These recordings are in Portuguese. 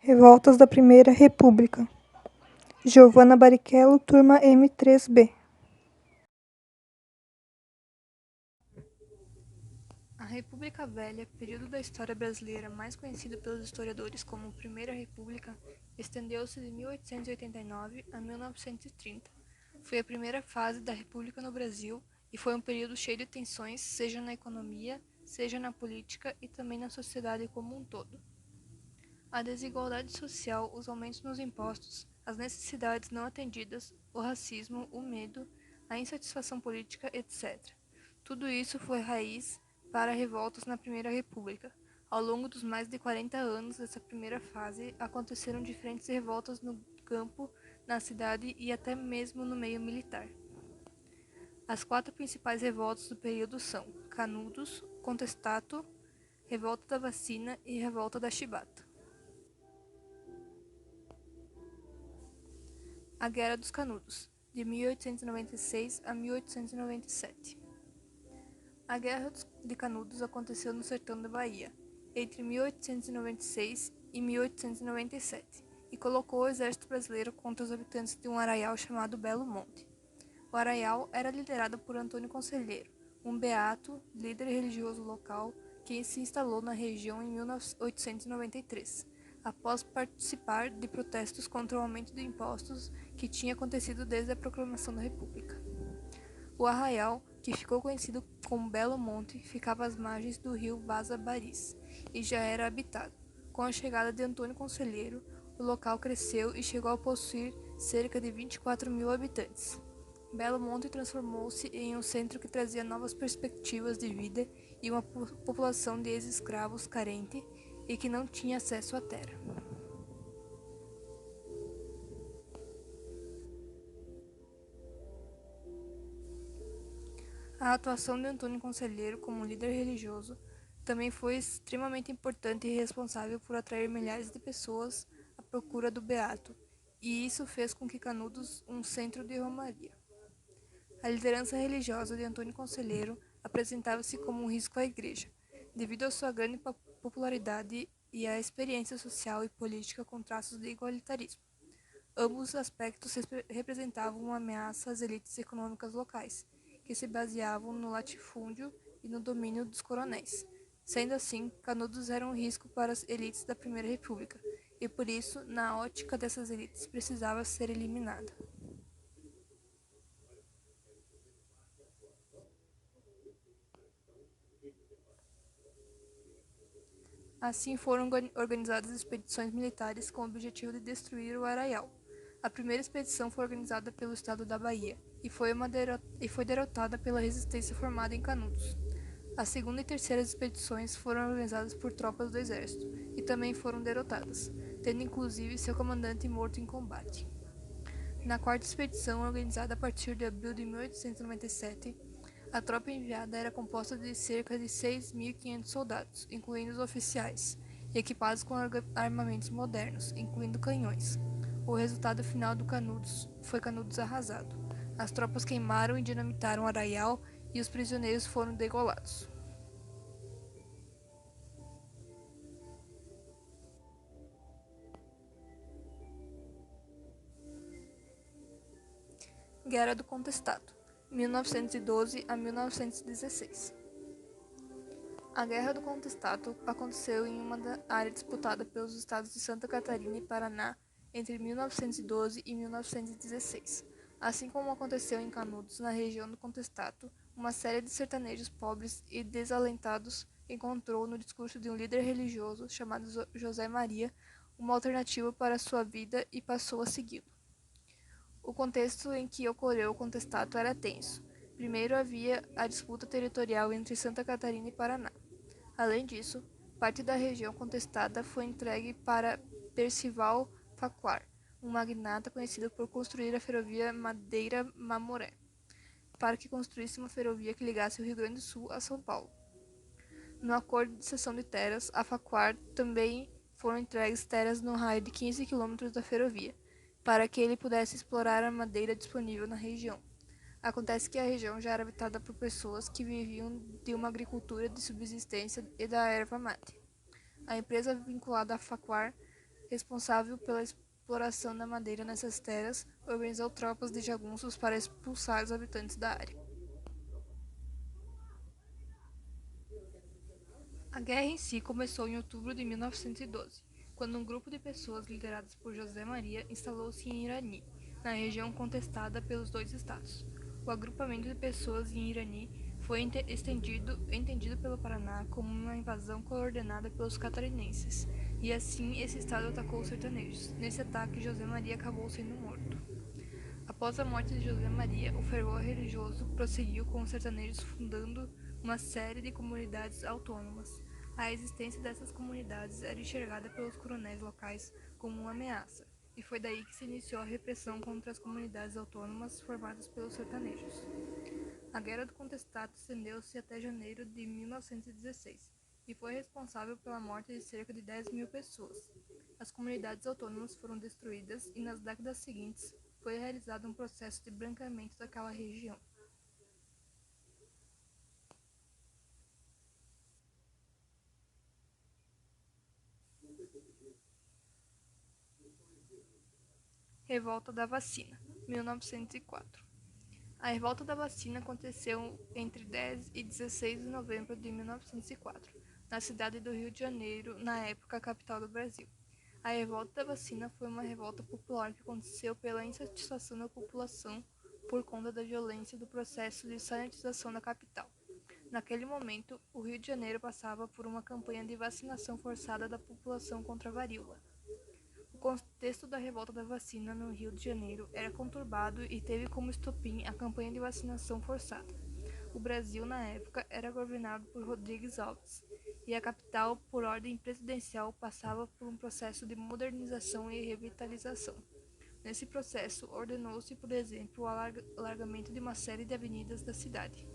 Revoltas da Primeira República. Giovanna Barrichello, turma M3B. A República Velha, período da história brasileira mais conhecido pelos historiadores como Primeira República, estendeu-se de 1889 a 1930. Foi a primeira fase da República no Brasil e foi um período cheio de tensões, seja na economia, seja na política e também na sociedade como um todo. A desigualdade social, os aumentos nos impostos, as necessidades não atendidas, o racismo, o medo, a insatisfação política, etc. Tudo isso foi raiz para revoltas na Primeira República. Ao longo dos mais de 40 anos dessa primeira fase, aconteceram diferentes revoltas no campo, na cidade e até mesmo no meio militar. As 4 principais revoltas do período são Canudos, Contestato, Revolta da Vacina e Revolta da Chibata. A Guerra dos Canudos, de 1896 a 1897. A Guerra de Canudos aconteceu no sertão da Bahia, entre 1896 e 1897, e colocou o exército brasileiro contra os habitantes de um arraial chamado Belo Monte. O arraial era liderado por Antônio Conselheiro, um beato, líder religioso local, que se instalou na região em 1893, após participar de protestos contra o aumento de impostos que tinha acontecido desde a proclamação da República. O arraial, que ficou conhecido como Belo Monte, ficava às margens do rio Vaza Baris e já era habitado. Com a chegada de Antônio Conselheiro, o local cresceu e chegou a possuir cerca de 24 mil habitantes. Belo Monte transformou-se em um centro que trazia novas perspectivas de vida e uma população de ex-escravos carente e que não tinha acesso à terra. A atuação de Antônio Conselheiro como líder religioso também foi extremamente importante e responsável por atrair milhares de pessoas à procura do Beato, e isso fez com que Canudos um centro de romaria. A liderança religiosa de Antônio Conselheiro apresentava-se como um risco à Igreja, devido à sua grande popularidade e à experiência social e política com traços de igualitarismo. Ambos os aspectos representavam uma ameaça às elites econômicas locais, que se baseavam no latifúndio e no domínio dos coronéis. Sendo assim, Canudos era um risco para as elites da Primeira República, e por isso, na ótica dessas elites, precisava ser eliminada. Assim foram organizadas expedições militares com o objetivo de destruir o arraial. A primeira expedição foi organizada pelo estado da Bahia e foi derrotada pela resistência formada em Canudos. A segunda e terceira expedições foram organizadas por tropas do exército e também foram derrotadas, tendo inclusive seu comandante morto em combate. Na quarta expedição, organizada a partir de abril de 1897, a tropa enviada era composta de cerca de 6.500 soldados, incluindo os oficiais, e equipados com armamentos modernos, incluindo canhões. O resultado final do Canudos foi Canudos arrasado. As tropas queimaram e dinamitaram o arraial e os prisioneiros foram degolados. Guerra do Contestado, 1912 a 1916. A Guerra do Contestado aconteceu em uma área disputada pelos estados de Santa Catarina e Paraná entre 1912 e 1916. Assim como aconteceu em Canudos, na região do Contestado, uma série de sertanejos pobres e desalentados encontrou no discurso de um líder religioso chamado José Maria uma alternativa para sua vida e passou a segui-lo. O contexto em que ocorreu o contestado era tenso. Primeiro havia a disputa territorial entre Santa Catarina e Paraná. Além disso, parte da região contestada foi entregue para Percival Facquar, um magnata conhecido por construir a ferrovia Madeira-Mamoré, para que construísse uma ferrovia que ligasse o Rio Grande do Sul a São Paulo. No acordo de cessão de terras, a Facquar também foram entregues terras no raio de 15 quilômetros da ferrovia, para que ele pudesse explorar a madeira disponível na região. Acontece que a região já era habitada por pessoas que viviam de uma agricultura de subsistência e da erva mate. A empresa vinculada à Facquar responsável pela exploração da madeira nessas terras, organizou tropas de jagunços para expulsar os habitantes da área. A guerra em si começou em outubro de 1912, quando um grupo de pessoas lideradas por José Maria instalou-se em Irani, na região contestada pelos dois estados. O agrupamento de pessoas em Irani foi entendido pelo Paraná como uma invasão coordenada pelos catarinenses, e assim esse estado atacou os sertanejos. Nesse ataque, José Maria acabou sendo morto. Após a morte de José Maria, o fervor religioso prosseguiu com os sertanejos fundando uma série de comunidades autônomas. A existência dessas comunidades era enxergada pelos coronéis locais como uma ameaça, e foi daí que se iniciou a repressão contra as comunidades autônomas formadas pelos sertanejos. A Guerra do Contestado estendeu-se até janeiro de 1916 e foi responsável pela morte de cerca de 10.000 pessoas. As comunidades autônomas foram destruídas e nas décadas seguintes foi realizado um processo de branqueamento daquela região. Revolta da Vacina, 1904. A revolta da vacina aconteceu entre 10 e 16 de novembro de 1904, na cidade do Rio de Janeiro, na época capital do Brasil. A revolta da vacina foi uma revolta popular que aconteceu pela insatisfação da população por conta da violência do processo de sanitização da capital. Naquele momento, o Rio de Janeiro passava por uma campanha de vacinação forçada da população contra a varíola. O contexto da revolta da vacina no Rio de Janeiro era conturbado e teve como estopim a campanha de vacinação forçada. O Brasil, na época, era governado por Rodrigues Alves, e a capital, por ordem presidencial, passava por um processo de modernização e revitalização. Nesse processo, ordenou-se, por exemplo, o alargamento de uma série de avenidas da cidade.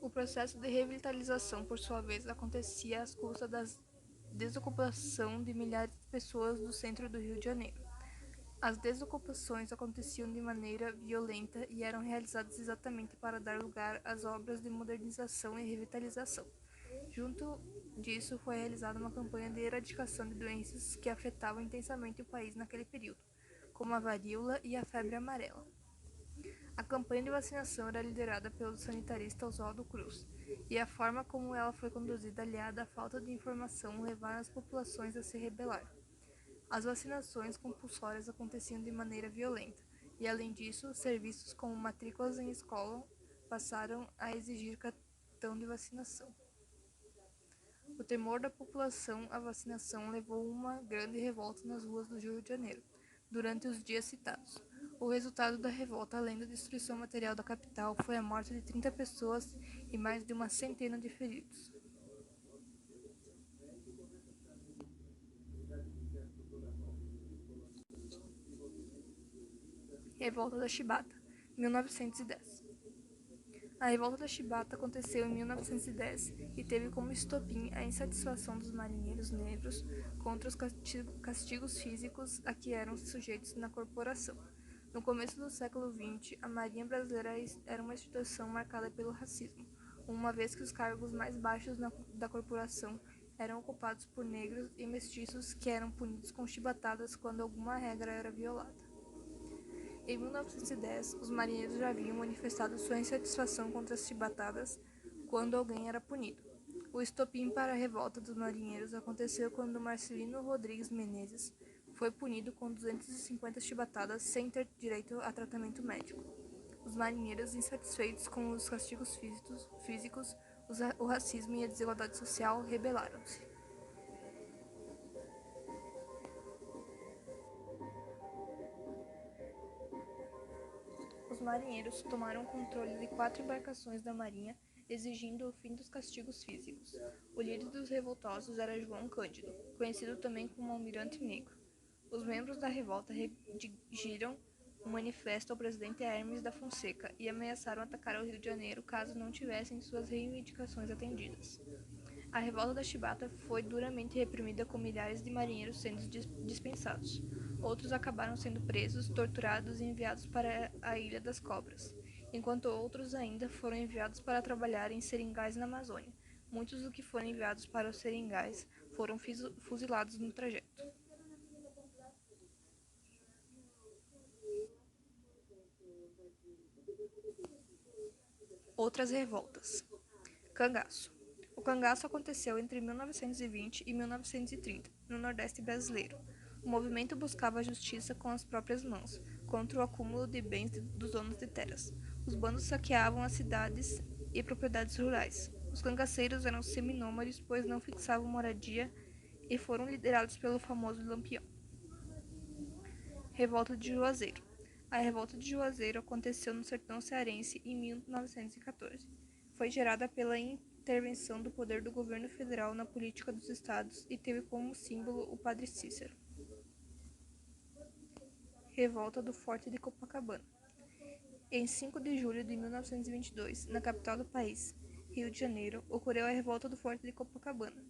O processo de revitalização, por sua vez, acontecia às custas da desocupação de milhares de pessoas do centro do Rio de Janeiro. As desocupações aconteciam de maneira violenta e eram realizadas exatamente para dar lugar às obras de modernização e revitalização. Junto disso, foi realizada uma campanha de erradicação de doenças que afetavam intensamente o país naquele período, como a varíola e a febre amarela. A campanha de vacinação era liderada pelo sanitarista Oswaldo Cruz, e a forma como ela foi conduzida, aliada à falta de informação, levaram as populações a se rebelar. As vacinações compulsórias aconteciam de maneira violenta, e além disso, serviços como matrículas em escola passaram a exigir cartão de vacinação. O temor da população à vacinação levou a uma grande revolta nas ruas do Rio de Janeiro, durante os dias citados. O resultado da revolta, além da destruição material da capital, foi a morte de 30 pessoas e mais de uma centena de feridos. Revolta da Chibata, 1910. A revolta da Chibata aconteceu em 1910 e teve como estopim a insatisfação dos marinheiros negros contra os castigos físicos a que eram sujeitos na corporação. No começo do século XX, a Marinha Brasileira era uma instituição marcada pelo racismo, uma vez que os cargos mais baixos da corporação eram ocupados por negros e mestiços que eram punidos com chibatadas quando alguma regra era violada. Em 1910, os marinheiros já haviam manifestado sua insatisfação contra as chibatadas quando alguém era punido. O estopim para a revolta dos marinheiros aconteceu quando Marcelino Rodrigues Menezes foi punido com 250 chibatadas sem ter direito a tratamento médico. Os marinheiros, insatisfeitos com os castigos físicos, o racismo e a desigualdade social, rebelaram-se. Os marinheiros tomaram controle de 4 embarcações da marinha, exigindo o fim dos castigos físicos. O líder dos revoltosos era João Cândido, conhecido também como Almirante Negro. Os membros da revolta redigiram um manifesto ao presidente Hermes da Fonseca e ameaçaram atacar o Rio de Janeiro caso não tivessem suas reivindicações atendidas. A revolta da Chibata foi duramente reprimida, com milhares de marinheiros sendo dispensados. Outros acabaram sendo presos, torturados e enviados para a Ilha das Cobras. enquanto outros ainda foram enviados para trabalhar em seringais na Amazônia. Muitos dos que foram enviados para os seringais foram fuzilados no trajeto. Outras revoltas. Cangaço. O cangaço aconteceu entre 1920 e 1930, no Nordeste brasileiro. O movimento buscava a justiça com as próprias mãos, contra o acúmulo de bens dos donos de terras. Os bandos saqueavam as cidades e propriedades rurais. Os cangaceiros eram seminômades, pois não fixavam moradia e foram liderados pelo famoso Lampião. Revolta de Juazeiro. A revolta de Juazeiro aconteceu no sertão cearense em 1914. Foi gerada pela intervenção do poder do governo federal na política dos estados e teve como símbolo o padre Cícero. Revolta do Forte de Copacabana. Em 5 de julho de 1922, na capital do país, Rio de Janeiro, ocorreu a Revolta do Forte de Copacabana,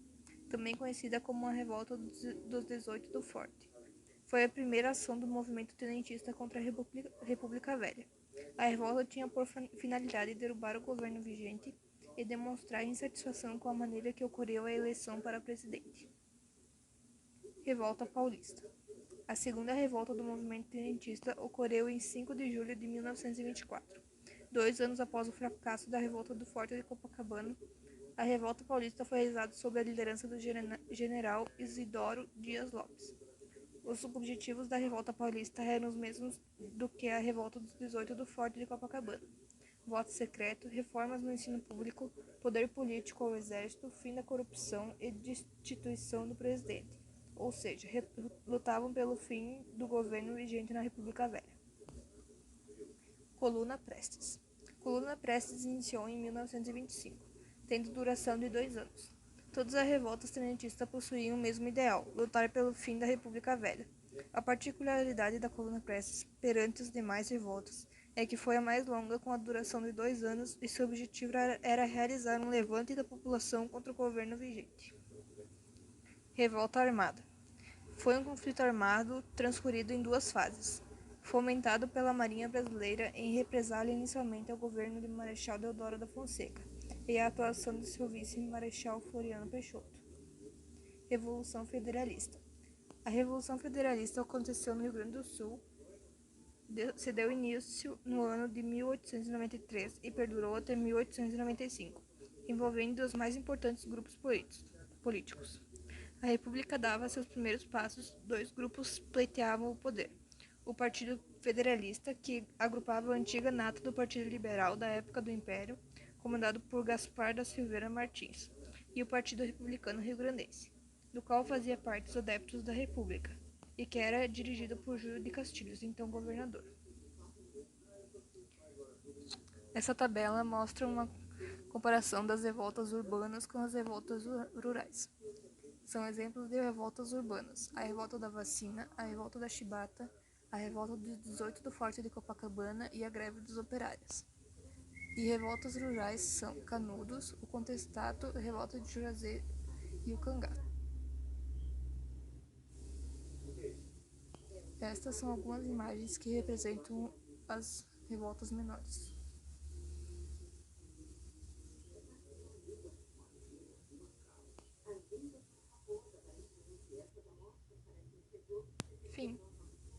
também conhecida como a Revolta dos 18 do Forte. Foi a primeira ação do movimento tenentista contra a República Velha. A revolta tinha por finalidade derrubar o governo vigente e demonstrar insatisfação com a maneira que ocorreu a eleição para presidente. Revolta Paulista. A segunda revolta do movimento tenentista ocorreu em 5 de julho de 1924. 2 anos após o fracasso da revolta do Forte de Copacabana, a revolta paulista foi realizada sob a liderança do general Isidoro Dias Lopes. Os objetivos da revolta paulista eram os mesmos do que a revolta dos 18 do Forte de Copacabana: voto secreto, reformas no ensino público, poder político ao exército, fim da corrupção e destituição do presidente, ou seja, lutavam pelo fim do governo vigente na República Velha. Coluna Prestes. Coluna Prestes iniciou em 1925, tendo duração de 2 anos. Todas as revoltas tenentistas possuíam o mesmo ideal: lutar pelo fim da República Velha. A particularidade da Coluna Prestes perante as demais revoltas é que foi a mais longa, com a duração de 2 anos, e seu objetivo era realizar um levante da população contra o governo vigente. Revolta Armada. Foi um conflito armado transcorrido em 2 fases, fomentado pela Marinha Brasileira em represália inicialmente ao governo de Marechal Deodoro da Fonseca e à atuação de seu vice-marechal Floriano Peixoto. Revolução Federalista. A Revolução Federalista aconteceu no Rio Grande do Sul, se deu início no ano de 1893 e perdurou até 1895, envolvendo os mais importantes grupos políticos. A República dava seus primeiros passos, 2 grupos pleiteavam o poder: o Partido Federalista, que agrupava a antiga nata do Partido Liberal da época do Império, comandado por Gaspar da Silveira Martins, e o Partido Republicano Rio-Grandense, do qual fazia parte os adeptos da República, e que era dirigido por Júlio de Castilhos, então governador. Essa tabela mostra uma comparação das revoltas urbanas com as revoltas rurais. São exemplos de revoltas urbanas: a revolta da vacina, a revolta da chibata, a revolta dos 18 do Forte de Copacabana e a greve dos operários. E revoltas rurais são Canudos, o Contestato, a revolta de Juazeiro e o Cangaço. Estas são algumas imagens que representam as revoltas menores.